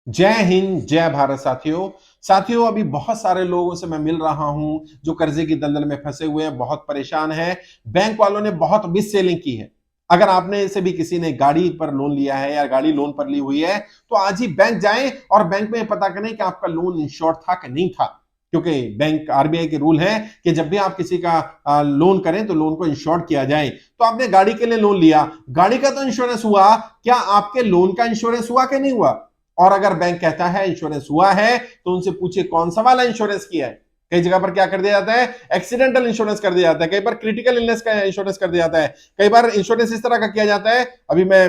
जय हिंद, जय भारत साथियों। साथियों, अभी बहुत सारे लोगों से मैं मिल रहा हूं जो कर्जे की दलदल में फंसे हुए हैं, बहुत परेशान हैं। बैंक वालों ने बहुत मिस सेलिंग की है। अगर आपने से भी किसी ने गाड़ी पर लोन लिया है या गाड़ी लोन पर ली हुई है, तो आज ही बैंक जाएं और बैंक में पता करें कि आपका लोन इंश्योर्ड था कि नहीं था। क्योंकि बैंक आरबीआई के रूल है कि जब भी आप किसी का लोन करें तो लोन को इंश्योर्ड किया जाए। तो आपने गाड़ी के लिए लोन लिया, गाड़ी का तो इंश्योरेंस हुआ, क्या आपके लोन का इंश्योरेंस हुआ कि नहीं हुआ? और अगर बैंक कहता है इंश्योरेंस हुआ है, तो उनसे पूछिए कौन सा वाला इंश्योरेंस किया है। कई जगह पर क्या कर दिया जाता है, एक्सीडेंटल इंश्योरेंस कर दिया जाता है, कई बार क्रिटिकल इलनेस का इंश्योरेंस कर दिया जाता है, कई बार इंश्योरेंस इस तरह का किया जाता है। अभी मैं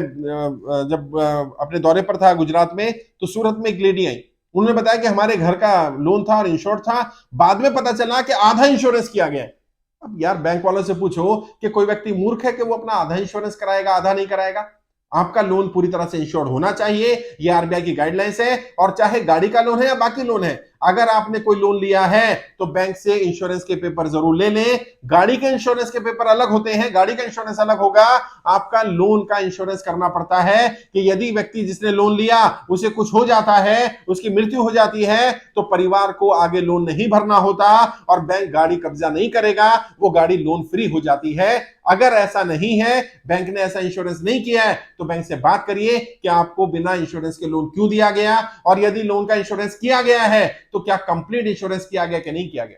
जब अपने दौरे पर था गुजरात में, तो सूरत में एक लेडी आई, उन्होंने बताया कि हमारे घर का लोन था और इंश्योर्ड था, बाद में पता चला कि आधा इंश्योरेंस किया गया है। अब यार बैंक वालों से पूछो कि कोई व्यक्ति मूर्ख है कि वो अपना आधा इंश्योरेंस कराएगा, आधा नहीं कराएगा। आपका लोन पूरी तरह से इंश्योर्ड होना चाहिए, ये आरबीआई की गाइडलाइंस है। और चाहे गाड़ी का लोन है या बाकी लोन है, अगर आपने कोई लोन लिया है तो बैंक से इंश्योरेंस के पेपर जरूर ले लें। गाड़ी के इंश्योरेंस के पेपर अलग होते हैं, गाड़ी का इंश्योरेंस अलग होगा। आपका लोन का इंश्योरेंस करना पड़ता है कि यदि व्यक्ति जिसने लोन लिया उसे कुछ हो जाता है, उसकी मृत्यु हो जाती है, तो परिवार को आगे लोन नहीं भरना होता और बैंक गाड़ी कब्जा नहीं करेगा, वो गाड़ी लोन फ्री हो जाती है। अगर ऐसा नहीं है, बैंक ने ऐसा इंश्योरेंस नहीं किया है, तो बैंक से बात करिए कि आपको बिना इंश्योरेंस के लोन क्यों दिया गया, और यदि लोन का इंश्योरेंस किया गया है तो क्या कंप्लीट इंश्योरेंस किया गया कि नहीं किया गया।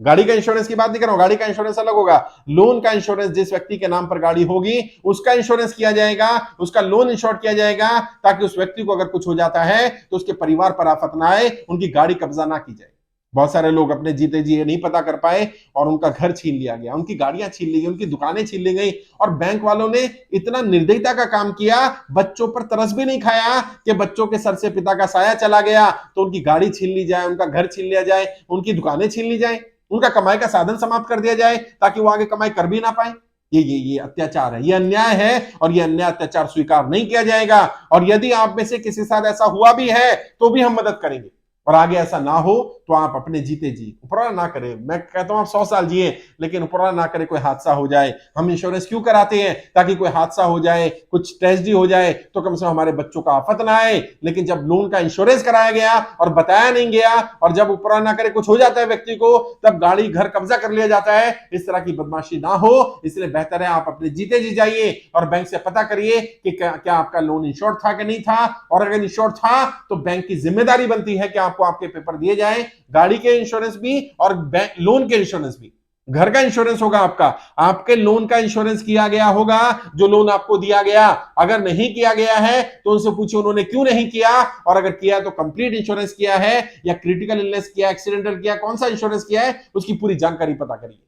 गाड़ी का इंश्योरेंस की बात नहीं कर रहा हूं, गाड़ी का इंश्योरेंस अलग होगा। लोन का इंश्योरेंस, जिस व्यक्ति के नाम पर गाड़ी होगी उसका इंश्योरेंस किया जाएगा, उसका लोन इंश्योर किया जाएगा, ताकि उस व्यक्ति को अगर कुछ हो जाता है तो उसके परिवार पर आफत ना आए, उनकी गाड़ी कब्जा ना की जाए। बहुत सारे लोग अपने जीते जी ये नहीं पता कर पाए और उनका घर छीन लिया गया, उनकी गाड़ियां छीन ली गई, उनकी दुकानें छीन ली गई। और बैंक वालों ने इतना निर्दयता का काम किया, बच्चों पर तरस भी नहीं खाया कि बच्चों के सर से पिता का साया चला गया तो उनकी गाड़ी छीन ली जाए, उनका घर छीन लिया जाए, उनकी दुकानें छीन ली जाए, उनका कमाई का साधन समाप्त कर दिया जाए ताकि वो आगे कमाई कर भी ना पाए। ये अत्याचार है, ये अन्याय है, और ये अन्याय अत्याचार स्वीकार नहीं किया जाएगा। और यदि आप में से किसी के साथ ऐसा हुआ भी है तो भी हम मदद करेंगे, और आगे ऐसा ना हो तो आप अपने जीते जी, ऊपर ना करे, मैं कहता हूं आप 100 साल जिए लेकिन ऊपर ना करे कोई हादसा हो जाए। हम इंश्योरेंस क्यों कराते हैं? ताकि कोई हादसा हो जाए, कुछ ट्रेजेडी हो जाए तो कम से कम हमारे बच्चों का आफत ना आए। लेकिन जब लोन का इंश्योरेंस कराया गया और बताया नहीं गया, और जब ऊपर ना करे कुछ हो जाता है व्यक्ति को, तब गाड़ी घर कब्जा कर लिया जाता है। इस तरह की बदमाशी ना हो, इसलिए बेहतर है आप अपने जीते जी जाइए और बैंक से पता करिए कि क्या आपका लोन इंश्योर्ड था कि नहीं था। और अगर इंश्योर्ड था तो बैंक की जिम्मेदारी बनती है कि आपको आपके पेपर दिए जाए, गाड़ी के इंश्योरेंस भी और लोन के इंश्योरेंस भी। घर का इंश्योरेंस होगा आपका, आपके लोन का इंश्योरेंस किया गया होगा जो लोन आपको दिया गया। अगर नहीं किया गया है तो उनसे पूछिए उन्होंने क्यों नहीं किया, और अगर किया तो कंप्लीट इंश्योरेंस किया है या क्रिटिकल इलनेस किया, एक्सीडेंटल किया, कौन सा इंश्योरेंस किया है, उसकी पूरी जानकारी पता करिए।